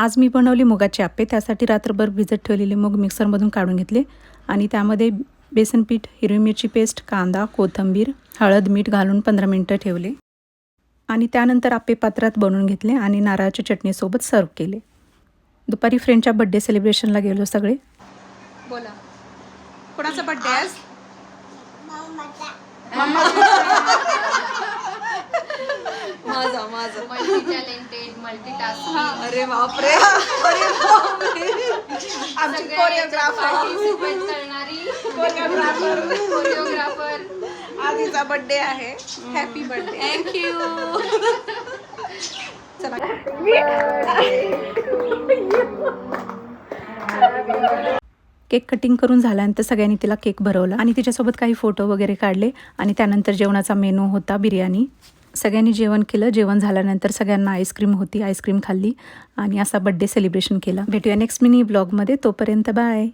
आज मी बनवली मुगाचे आप्पे. त्यासाठी रात्रभर भिजत ठेवलेले मूग मिक्सरमधून काढून घेतले आणि त्यामध्ये बेसन पीठ, हिरवी मिरची पेस्ट, कांदा, कोथिंबीर, हळद, मीठ घालून 15 मिनिटं ठेवले आणि त्यानंतर आप्पे पात्रात बनवून घेतले आणि नारळाच्या चटणीसोबत सर्व केले. दुपारी फ्रेंडच्या बर्थडे सेलिब्रेशनला गेलो सगळे. बोला, कोणाचा बर्थडे आहे? माझा मल्टी टॅलेंटेड, मल्टीटास्किंग. अरे बापरे, अरे बापरे. आमची कोरिओग्राफर करणारी कोरिओग्राफर आधीचा बर्थडे आहे. Happy birthday. थँक्यू. चला, केक कटिंग करून झाल्यानंतर सगळ्यांनी तिला केक भरवला आणि तिच्यासोबत काही फोटो वगैरे काढले आणि त्यानंतर जेवणाचा मेनू होता बिर्याणी. सगळ्यांनी जेवण केलं. जेवण झाल्यानंतर सगळ्यांना आईस्क्रीम होती, आईस्क्रीम खाल्ली आणि असा बर्थडे सेलिब्रेशन केला. भेटूया नेक्स्ट मिनी ब्लॉगमध्ये. तोपर्यंत बाय.